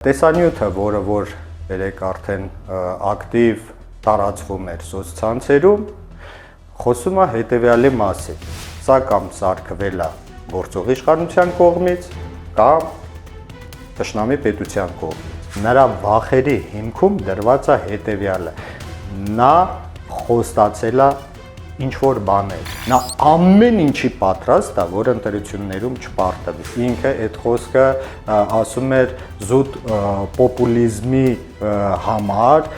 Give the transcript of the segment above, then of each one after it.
Տեսանյութը, որը որ երեք արդեն ակտիվ տարածվում էր սոցցանցերում, խոսում է հետևյալի մասին. սա կամ սարքվել է գործող իշխանության կողմից, կամ թշնամի պետության կողմից։ Նրա վախերի հիմքում դրված է հետևյալը. նա խոստացել է ինչ-որ բաներ, նա ամեն ինչի պատրաստ է, որ ընտրություններում չպարտվի։ Ինքը այդ խոսքը ասում էր զուտ պոպուլիզմի համար,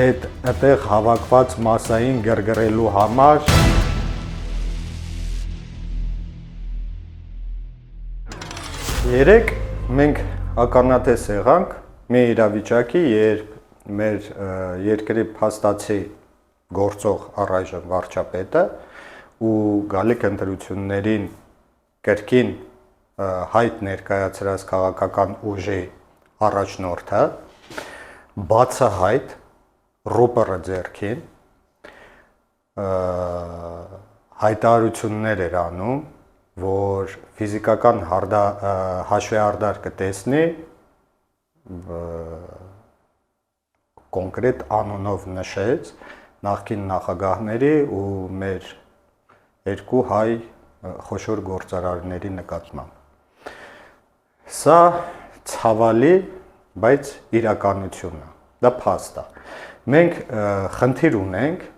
այդտեղ հավաքված մասային գրգռելու համար։ Երեք մենք ականատես եղանք մի իրավիճակի, երբ մեր երկրի փաստացի գործող առայժմ վարչապետը ու գալիք ընտրություններին կրկին հայտ ներկայացրած քաղաքական ուժի առաջնորդը բացահայտ ռոպերը ձեռքին հայտարարություններ էր անում, որ ֆիզիկական հաշվեհարդար կտեսնի կոնկրետ անունով նշեց նախկին նախագահների ու մեր երկու հայ խոշոր գործարարների նկատմամբ։ Սա ցավալի, բայց իրականություն է, դա փաստ է։ Մենք խնդիր ունենք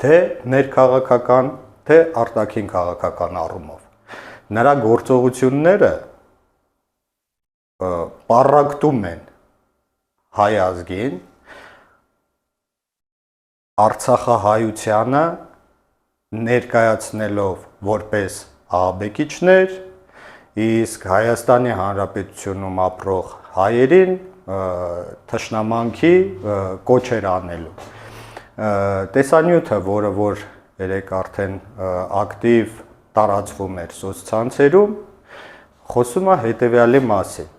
թե ներքաղաքական, թե արտաքին քաղաքական առումով։ Նրա գործողությունները պառակտում են հայ ազգին, Արցախահայությանը ներկայացնելով որպես ահաբեկիչներ, իսկ Հայաստանի Հանրապետությունում ապրող հայերին թշնամանքի կոչեր անելու։ Տեսանյութը, որը որ երեք արդեն ակտիվ տարածվում էր սոցցանցերում, խոսում է հետևյալի մասին.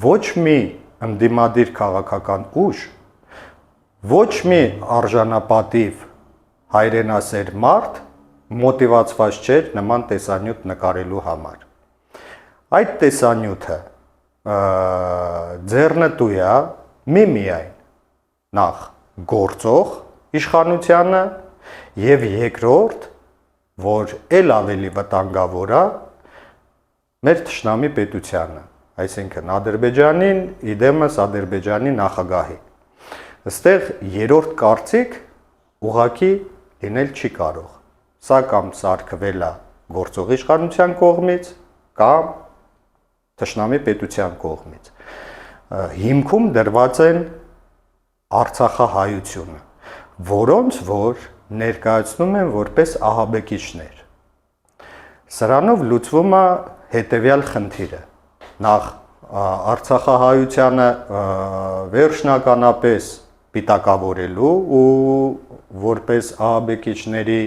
ոչ մի ընդդիմադիր քաղաքական ուժ, ոչ մի արժանապատիվ հայրենասեր մարդ մոտիվացված չէր նման տեսանյութ նկարելու համար։ Այդ տեսանյութը ձեռնտու է միմիայն նախ գործող իշխանությանը եւ երկրորդ, որ ել ավելի վտանգավոր է մեր թշնամի պետությանը, այսինքն Ադրբեջանին, իդեմս Ադրբեջանի նախագահին։ Այստեղ երրորդ կարծիք ուղղակի լինել չի կարող։ Սա կամ սարքվել է գործող իշխանության կողմից, կամ թշնամի պետության կողմից։ Հիմքում դրված են արցախահայությունը, որոնց որ ներկայացնում են որպես ահաբեկիչներ։ Սրանով լուծվում է հետևյալ խնդիրը. նախ արցախահայությանը վերջնականապես պիտակավորելու ու որպես ահաբեկիչների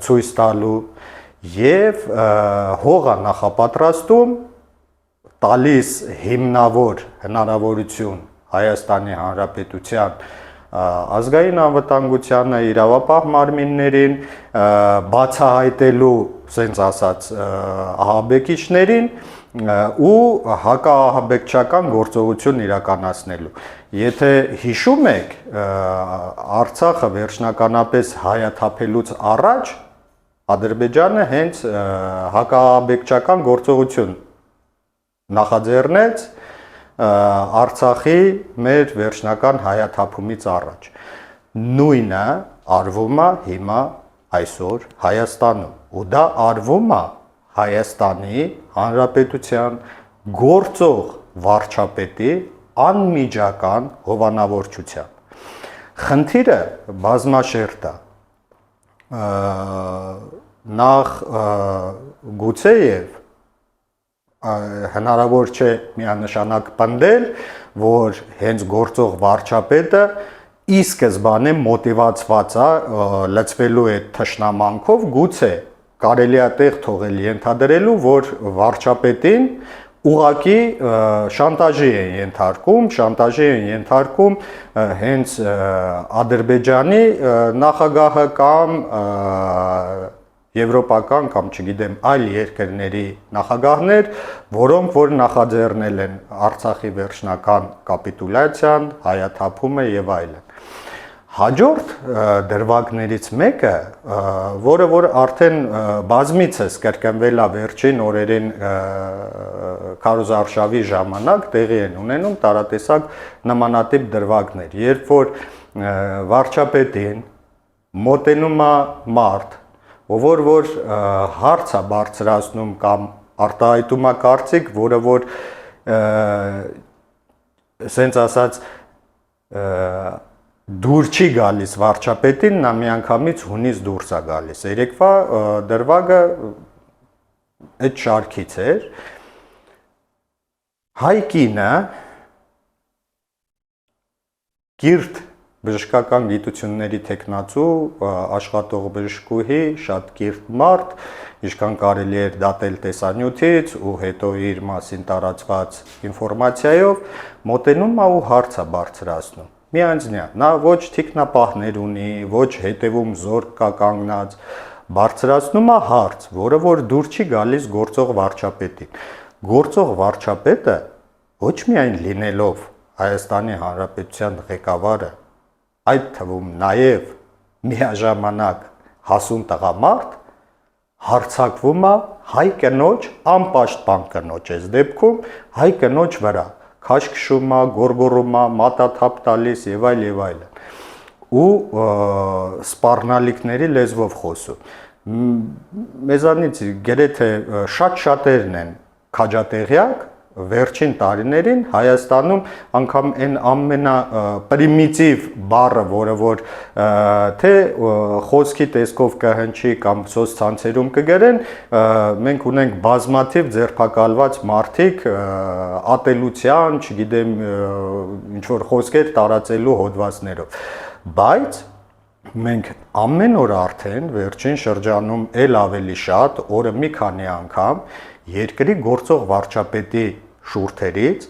ցույց տալու եւ հողա նախապատրաստում տալիս հիմնավոր հնարավորություն Հայաստանի Հանրապետության ազգային անվտանգությանը, իրավապահ մարմիններին բացահայտելու, ասենց ասած, ահաբեկիչներին ու հակաահաբեկչական գործողություն իրականացնելու։ Եթե հիշում եք, Արցախը վերջնականապես հայաթափելուց առաջ Ադրբեջանը հենց հակաահաբեկչական գործողություն նախաձեռնեց Արցախի մեր վերջնական հայաթափումից առաջ։ Նույնը արվում է հիմա այսօր Հայաստանում, ու դա արվում է Հայաստանի Հանրապետության գործող վարչապետի անմիջական հովանավորչությամբ։ Խնդիրը բազմաշերտ է։ Նախ գուցեև հնարավոր չէ միանշանակ պնդել, որ հենց գործող վարչապետը ի սկզբանե մոտիվացված է լծվելու այդ թշնամանքով, գուցե կարելի է տեղ թողել ենթադրելու, որ վարչապետին ուղղակի շանտաժի են ենթարկում հենց Ադրբեջանի նախագահը կամ եվրոպական կամ չգիտեմ այլ երկրների նախագահներ, որոնք որ նախաձեռնել են Արցախի վերջնական կապիտուլյացիան, հայաթափումը եւ այլն։ Հաջորդ դրվագներից մեկը, որը որ արդեն բազմիցս կրկնվել է վերջին օրերին քարոզարշավի ժամանակ տեղի են ունենում տարատեսակ նմանատիպ դրվագներ, երբ որ վարչապետին մոտենում է մարդ, ով որ հարց է բարձրացնում կամ արտահայտում է կարծիք, որը որ ասենց ասած դուր չի գալիս վարչապետին, նա միանգամից հունից դուրս է գալիս։ Երեկվա դրվագը այդ շարքից էր։ Հայ կինը կիրթ բժշկական գիտությունների տեխնացու, աշխատող բժշկուհի, շատ կիրթ մարդ, ինչքան կարելի էր դատել տեսանյութից ու հետո իր մասին տարածված ինֆորմացիայով, մոտենում է ու հարց է բարձրացնում։ Միանձնյա, նա ոչ թիկնապահներ ունի, ոչ հետևում զորք կա կանգնած, բարձրացնում է հարց, որը որ դուր չի գալիս գործող վարչապետին։ Գործող վարչապետը ոչ միայն լինելով Հայաստանի Հանրապետության ղեկավարը, այդ թվում նաև միաժամանակ հասուն տղամարդ, հարցակվում է հայ կնոջ, անպաշտպան կնոջ այս դեպքում հայ կնոջ վրա, քաշքշում է, գոռգոռում է, մատաթափ տալիս եւ այլն։ Ու սպառնալիքների լեզվով խոսում։ Մեզանից գրեթե շատ-շատերն են քաջատեղյակ վերջին տարիներին Հայաստանում անգամ այն ամենապրիմիտիվ բառը, որը որ թե խոսքի տեսքով կհնչի կամ սոցցանցերում կգրեն, մենք ունենք բազմաթիվ ձերբակալված մարդիկ ատելության, չգիտեմ, ինչ որ խոսքեր տարածելու հոդվածներով, բայց մենք ամեն օր արդեն վերջին շրջանում էլ ավելի շատ, օրը մի քանի անգամ երկրի գործող վարչապետի շուրթերից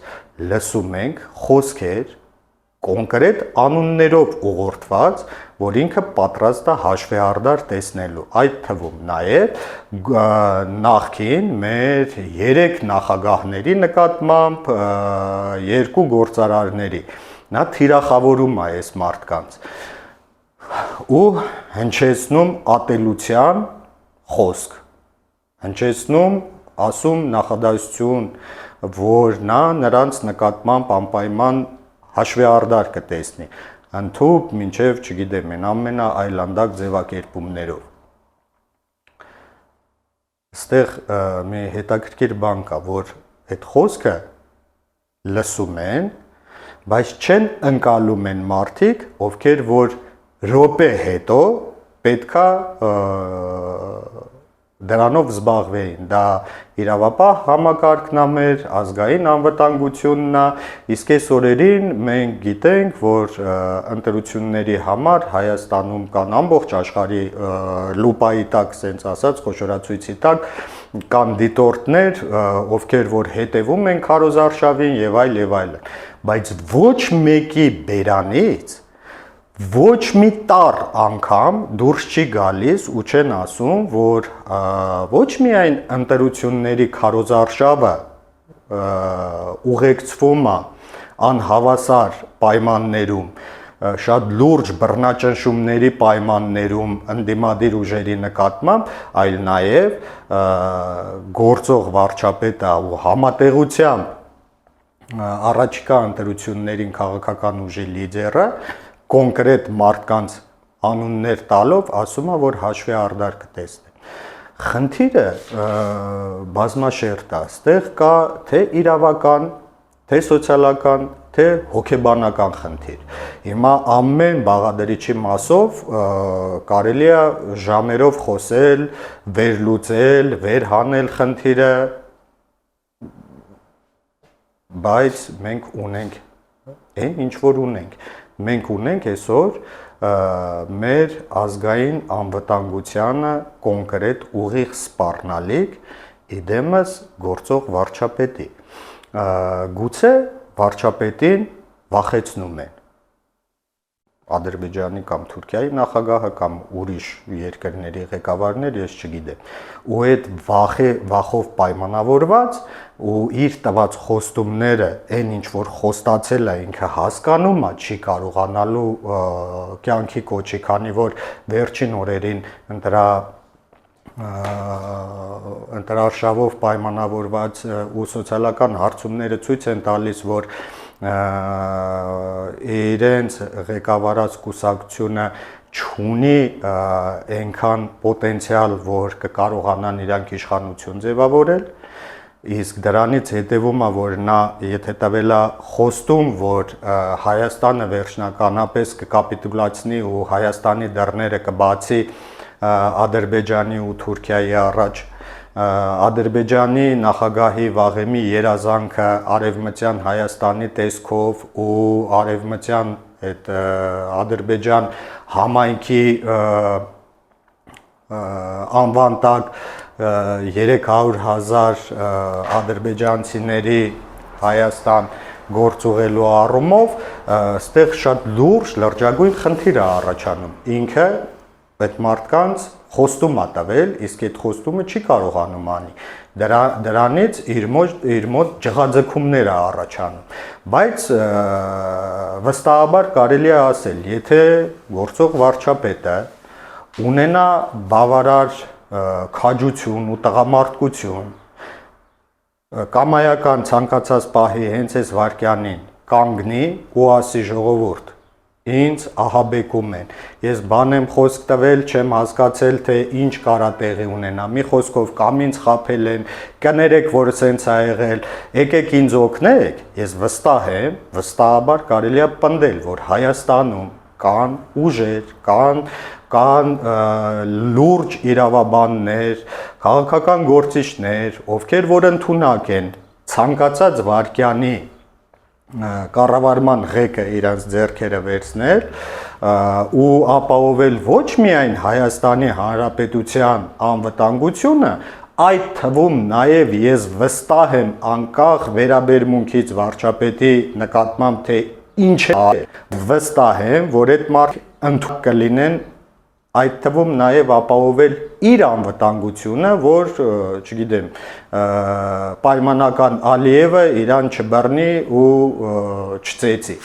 լսում ենք խոսքեր կոնկրետ անուններով ուղղորդված, որ ինքը պատրաստ է հաշվեհարդար տեսնելու, այդ թվում նաև նախքին մեր 3 նախագահների նկատմամբ 2 գործարարների, նա թիրախավորում է այս մարդկանց ու հնչեցնում ատելության խոսք, հնչեցնում ասում նախադասություն, որ նա նրանց նկատմամբ անպայման հաշվեհարդար կտեսնի, ընդհուպ մինչև, չգիտեմ, են ամենաայլանդակ ձևակերպումներով։ Այստեղ մի հետաքրքիր բան կա, որ այդ խոսքը լսում են, բայց չեն ընկալում են մարդիկ, ովքեր որ րոպե հետո պետքա դրանով զբաղվեին, դա իրավապահ համակարգն է մեր, ազգային անվտանգությունն է, իսկ այս օրերին մենք գիտենք, որ ընտրությունների համար Հայաստանում կան ամբողջ աշխարհի լուպայի տակ, ասենց ասած, խոշորացույցի տակ կան դիտորդներ, ովքեր որ հետևում են քարոզարշավին եւ այլն, բայց ոչ մեկի բերանից ոչ մի տառ անգամ դուրս չի գալիս ու չեն ասում, որ ոչ միայն ընտրությունների քարոզարշավը ուղեկցվում է անհավասար պայմաններում, շատ լուրջ բռնաճնշումների պայմաններում ընդդիմադիր ուժերի նկատմամբ, այլ նաև գործող վարչապետը ու համատեղությամբ առաջիկա ընտրություններին քաղաքական ուժի լիդերը կոնկրետ մարդկանց անուններ տալով ասում է, որ հաշվեհարդար կտեսնեն։ Խնդիրը բազմաշերտ է, այստեղ կա թե իրավական, թե սոցիալական, թե հոգեբանական խնդիր։ Հիմա ամեն բաղադրիչի մասով կարելի է ժամերով խոսել, վերլուծել, վերհանել խնդիրը, բայց մենք ունենք այն, ինչ որ ունենք։ Մենք ունենք այսօր մեր ազգային անվտանգությանը կոնկրետ ուղիղ սպառնալիք իդեմս գործող վարչապետի։ Գուցե վարչապետին վախեցնում են։ Ադրբեջանի կամ Թուրքիայի նախագահը կամ ուրիշ երկրների ղեկավարներ, ես չգիտեմ։ Ու այդ վախով պայմանավորված ու իր տված խոստումները, այն ինչ որ խոստացել է ինքը հասկանում է, չի կարողանալու կյանքի կոչի, քանի որ վերջին օրերին ընտրարշավով պայմանավորված ու սոցիալական հարցումները ցույց են տալիս, որ իրենց ղեկավարած կուսակցությունը չունի այնքան պոտենցիալ, որ կկարողանան իրանք իշխանություն ձևավորել, իսկ դրանից հետևում է, որ նա եթե տվել է խոստում, որ Հայաստանը վերջնականապես կկապիտուլացնի ու Հայաստանի դռները կբացի Ադրբեջանի ու Թուրքիայի առաջ, Ադրբեջանի նախագահի վաղեմի երազանքը արևմտյան Հայաստանի տեսքով ու արևմտյան այդ Ադրբեջան համայնքի անվան տակ 300,000 ադրբեջանցիների Հայաստան գործ ուղղելու առումով այստեղ շատ լուրջ լրջագույն խնդիր է առաջանում։ Ինքը այդ մարդկանց խոստում է տվել, իսկ այդ խոստումը չի կարողանում անի։ Դրանից իր մոտ ջղաձգումներ է առաջանում։ Բայց վստահաբար կարելի է ասել, եթե գործող վարչապետը ունենա բավարար քաջություն ու տղամարդկություն, կամայական ցանկացած պահի հենց այս վարքյանին կանգնի ու ասի ժողովուրդ, ինձ ահաբեկում են, ես բան եմ խոսք տվել, չեմ հասկացել, թե ինչ կարա տեղի ունենա, մի խոսքով կամ ինձ խաբել են, կներեք, որ սենց է եղել, եկեք ինձ օգնեք, ես վստահ եմ, վստահաբար կարելի է պնդել, որ Հայաստանում կան ուժեր, կան լուրջ իրավաբաններ, քաղաքական գործիչներ, ովքեր որ ընդունակ են ցանկացած վարքյանի կառավարման ղեկը իրենց ձեռքերը վերցնել ու ապահովել ոչ միայն Հայաստանի Հանրապետության անվտանգությունը, այդ թվում նաև ես վստահ եմ անկախ վերաբերմունքից վարչապետի նկատմամբ թե ինչ է, վստահ եմ, որ այդ մարդիկ ընդհանուր կլինեն այդ թվում նաև ապահովել իր անվտանգությունը, որ, չգիտեմ, պայմանական Ալիևը իրան չբռնի ու չծեծի։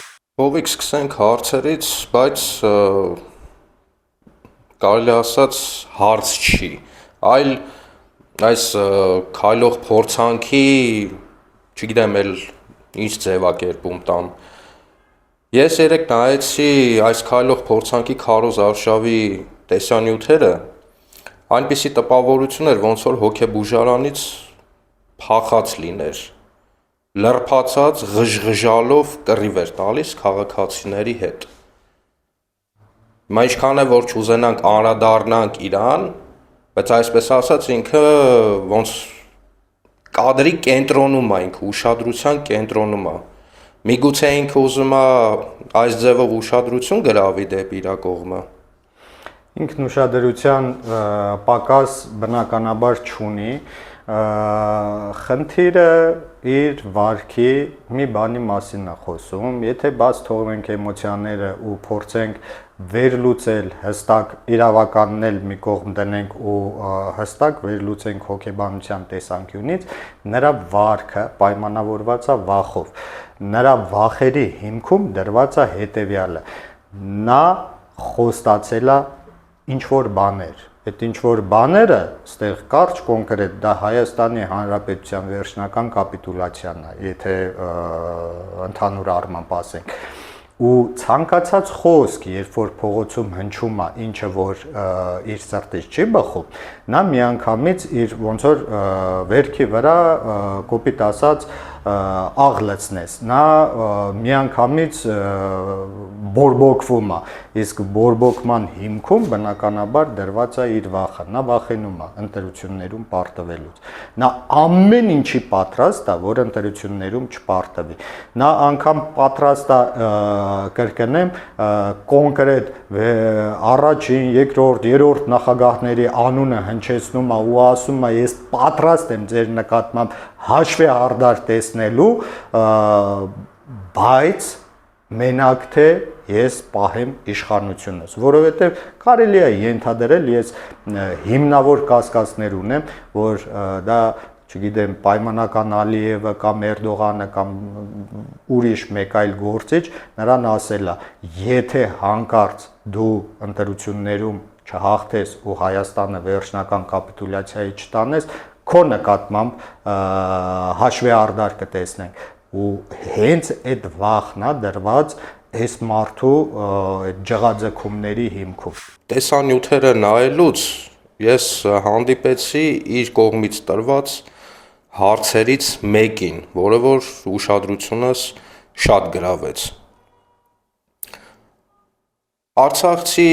Ովիկ սկսենք հարցերից, բայց կարելի ասած հարց չի, այլ այս քայլող փորձանքի, չգիտեմ, ինչ ձևակերպում տամ։ Ես երեք նայեցի այս քայլող փորձանքի քարոզ արշավի տեսանյութերը, այնպիսի տպավորություն էր, ոնց որ հոգեբուժարանից փախած լիներ, լրփացած ղժղժալով կռիվ էր տալիս քաղաքացիների հետ։ Հիմա ինչքան է որ չուզենանք անդրադառնանք իրան, բայց այսպես ասած ինքը ոնց կադրի կենտրոնում է, ինքը ուշադրության կենտրոնում է։ Միգուցե ինքը ուզում է այս ձևով ուշադրություն գրավի դեպի իր կողմը։ Ինքն ուշադրության պակաս բնականաբար չունի, խնդիրը իր վարքի մի բանի մասին է խոսում, եթե բաց թողնենք էմոցիաները ու փորձենք վերլուծել, հստակ իրավականն մի կողմ դնենք ու հստակ վերլուծենք հոգեբանության տեսանկյունից, նրա վարքը պայմանավորված է վախով, նրա վախերի հիմքում դրված է հետևյալը, նա խոստացել է ինչ-որ բաներ, այդ ինչ-որ բաները, ստեղ կարճ կոնկրետ, դա Հայաստանի Հանրապետության վերջնական կապիտուլացիան է, եթե ընդհանուր առմամբ ասենք, ու ցանկացած խոսք, երբ որ փողոցում հնչում է, ինչը որ իր սրտից չի բխում, նա միանգամից իր ոնց որ վերքի վրա կոպիտ ասած աղ լցնես, նա միանգամից բորբոքվում է, իսկ բորբոքման հիմքում բնականաբար դրված է իր վախը, նա վախենում է ընտրություններում պարտվելուց, նա ամեն ինչի պատրաստ է, որ ընտրություններում չպարտվի, նա անգամ պատրաստ է կրկնեմ կոնկրետ առաջին, երկրորդ, երրորդ նախագահների անունը հնչեցնում է ու ասում է ես պատրաստ եմ ձեր նկատմամբ հաշվի հարդար տեսնելու, բայց մենակ թե ես պահեմ իշխանությունս, որովհետև կարելի է ենթադրել, ես հիմնավոր կասկածներ ունեմ, որ դա չգիտեմ պայմանական Ալիևը կամ Էրդողանը կամ ուրիշ մեկ այլ գործիչ նրան ասելա, եթե հանկարծ դու ընտրություններում չհաղթես ու Հայաստանը վերջնական կապիտուլյացիայի չտանես, քո նկատմամբ հաշվի արդար կտեսնենք ու հենց այդ վախն է դրված այս մարդու ջղաձգումների հիմքում։ Տեսանյութերը նայելուց ես հանդիպեցի իր կողմից տրված հարցերից մեկին, որը որ ուշադրությունս շատ գրավեց։ Արցախցի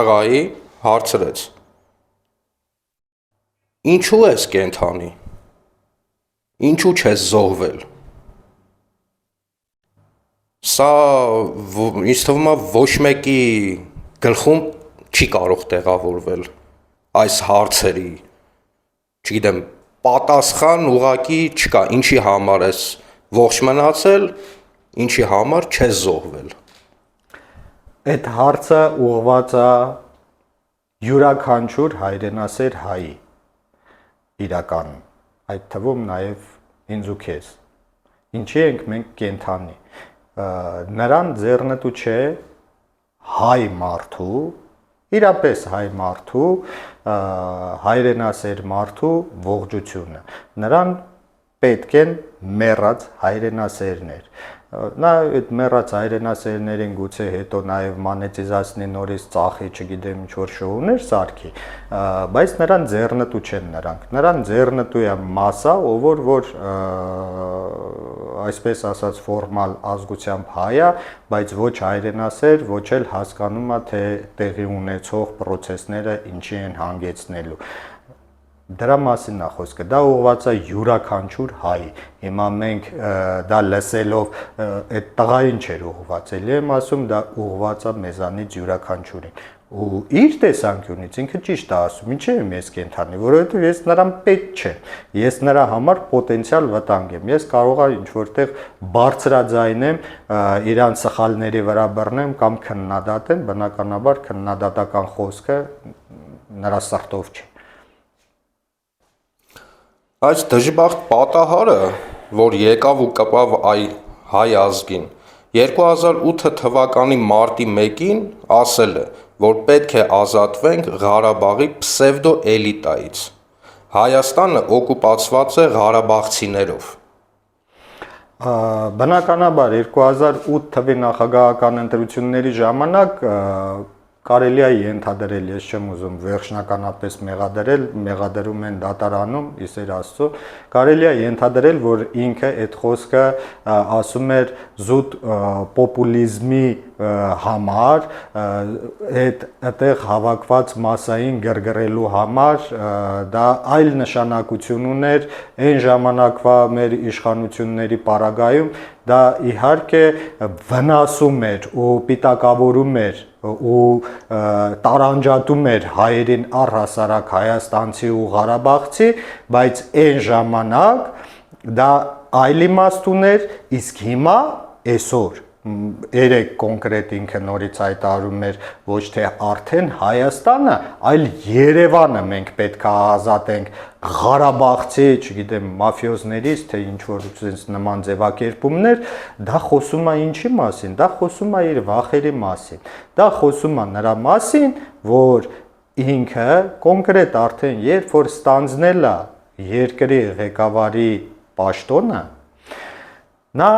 տղայի հարցրեց. Ինչու ես կենթանի։ Ինչու չես զոհվել։ Սա ինձ թվում է ոչ մեկի գլխում չի կարող տեղավորվել այս հարցերի, չգիտեմ, պատասխան ուղղակի չկա, ինչի համար ես ողջ մնացել, ինչի համար չես զոհվել։ Այդ հարցը ուղղված է յուրաքանչյուր հայրենասեր հայի իրականում, այդ թվում նաև ինձ ու քեզ։ Ինչի ենք մենք կենթանի։ Նրան ձեռնտու չէ հայ մարդու, իրապես հայ մարդու, հայրենասեր մարդու ողջությունը։ Նրան պետք են մեռած հայրենասերներ։ Նա այդ մեռած հայրենասերներին գուցե հետո նաև մանետիզացնի, նորից ծախի, չգիտեմ ինչ-որ շոուներ սարքի, բայց նրան ձեռնտու չեն նրանք։ Նրան ձեռնտու է մասսա, ով որ այսպես ասած ֆորմալ ազգությամբ հայ է, բայց ոչ հայրենասեր, ոչ էլ հասկանում է, թե տեղի ունեցող process-ները ինչի են հանգեցնելու։ Դրա մասին է խոսքը, դա ուղղված է յուրաքանչյուր հայի։ Հիմա մենք դա լսելով այդ տղային չէր ուղղված, էլի եմ ասում, դա ուղղված է մեզանից յուրաքանչյուրին։ Ու իր տեսանկյունից ինքը ճիշտ է ասում, ինչի եմ ես կենթանի, որովհետև ես նրան պետք չեմ, ես նրա համար պոտենցիալ վտանգ եմ, ես կարող եմ ինչ-որտեղ բարձրաձայնեմ, իրան սխալների վրա բռնեմ կամ քննադատեմ, բնականաբար քննադատական խոսքը նրա սրտով չի։ Այս դժբախտ պատահարը, որ եկավ ու կպավ հայ ազգին, 2008 թվականի մարտի 1-ին ասել է, որ պետք է ազատվենք Ղարաբաղի պսևդո էլիտայից։ Հայաստանը օկուպացված է ղարաբաղցիներով։ Բնականաբար 2008 թվի նախագահական ընտրությունների ժամանակ կարելի է ենթադրել, ես չեմ ուզում վերջնականապես մեղադրել, մեղադրում են դատարանում, իսեր Աստծո, կարելի է ենթադրել, որ ինքը այդ խոսքը ասում էր զուտ պոպուլիզմի համար, այդտեղ հավաքված մասային գրգռելու համար, դա այլ նշանակություն ուներ այն ժամանակվա մեր իշխանությունների պարագայում, դա իհարկե վնասում էր ու պիտակավորում էր ու տարանջատում էր հայերին առհասարակ հայաստանցի ու ղարաբաղցի, բայց այն ժամանակ դա այլ իմաստ ուներ, իսկ հիմա այսօր երեք կոնկրետ ինքը նորից հայտարարում էր ոչ թե արդեն Հայաստանը, այլ Երևանը մենք պետք է ազատենք Ղարաբաղցի, չգիտեմ, մաֆիոզներից, թե ինչ-որ նման ձևակերպումներ, դա խոսում է ինչի մասին, դա խոսում է իր վախերի մասին, դա խոսում է նրա մասին, որ ինքը կոնկրետ արդեն երբ որ ստանձնել է երկրի ղեկավարի պաշտոնը, նա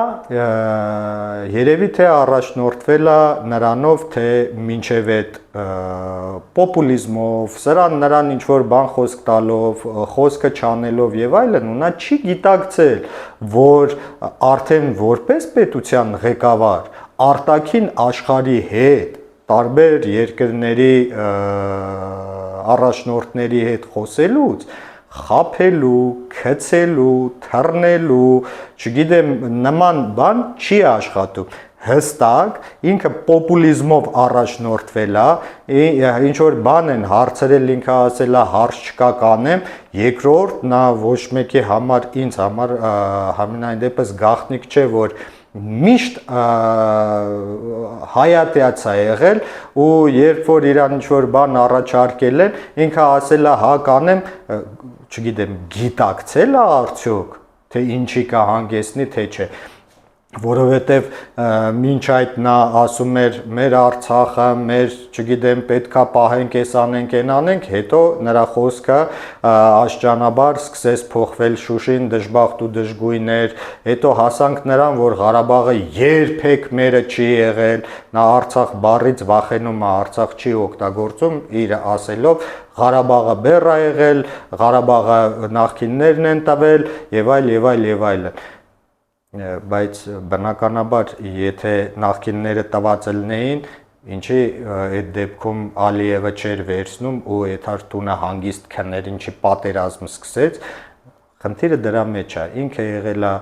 երևի թե առաջնորդվել է նրանով, թե մինչև այդ պոպուլիզմով, նրան ինչ-որ բան խոսք տալով, խոսքը չանելով եւ այլն, ու նա չի գիտակցել, որ արդեն որպես պետության ղեկավար արտաքին աշխարհի հետ, տարբեր երկրների առաջնորդների հետ խոսելուց խափելու, քցելու, թռնելու, չգիտեմ, նման բան չի աշխատում։ Հստակ ինքը պոպուլիզմով առաջնորդվել է, ինչ որ բան են հարցրել, ինքը ասել է հարց չկա կանեմ, երկրորդ նա ոչ մեկի համար ինձ համար համենայն դեպս գաղտնիք չէ, որ միշտ հայատյաց է եղել ու երբ որ իրան ինչ-որ բան առաջարկել են, ինքը ասել է հա կանեմ, չգիտեմ, գիտակցել է արդյոք, թե ինչի կա հանգեցնի, թե չէ, որովհետև մինչ այդ նա ասում էր մեր Արցախը, մեր, չգիտեմ, պետքա պահենք, էս անենք, այն անենք, հետո նրա խոսքը աշճանաբար սկսեց փոխվել Շուշին դժբախտ ու դժգույն էր, հետո հասանք նրան, որ Ղարաբաղը երբեք մերը չի եղել, նա Արցախ բառից վախենում է, Արցախ չի օգտագործում իր ասելով Ղարաբաղը բեռ է եղել, Ղարաբաղը նախկիններն են տվել եւ այլ եւ այլ եւ այլն։ Բայց բնականաբար եթե նախկինները տված լինեին, ինչի այդ դեպքում Ալիևը չէր վերցնում ու Էթար տունը հանգիստ քներ, ինչի պատերազմ սկսեց, խնդիրը դրա մեջ է, ինքը եղել է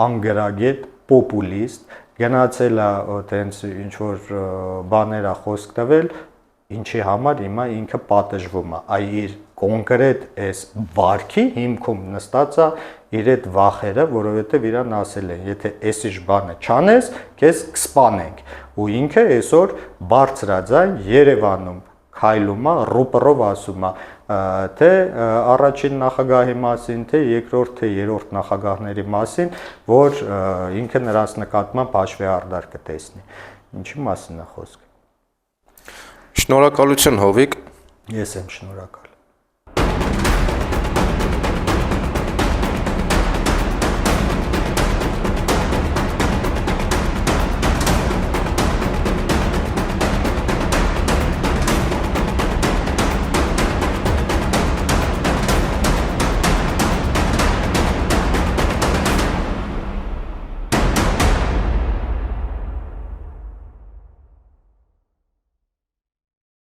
անգրագետ, պոպուլիստ, գնացել է այտենց ինչ որ բաներ է խոսք տվել, ինչի համար հիմա ինքը պատժվում է, այ իր կոնկրետ այս վարքի հիմքում նստած է իր այդ վախերը, որովհետև իրան ասել են, եթե այսիշ բանը չանես, քեզ կսպանենք, ու ինքը այսօր բարձրաձայն Երևանում քայլում է, ռոպռով ասում է, թե առաջին նախագահի մասին, թե երկրորդ, թե երրորդ նախագահների մասին, որ ինքը նրանց նկատմամբ հաշվի արդար կտեսնի։ Ինչի մասին է խոսքը։ Շնորհակալություն Հովիկ։ Ես եմ շնորհակալ։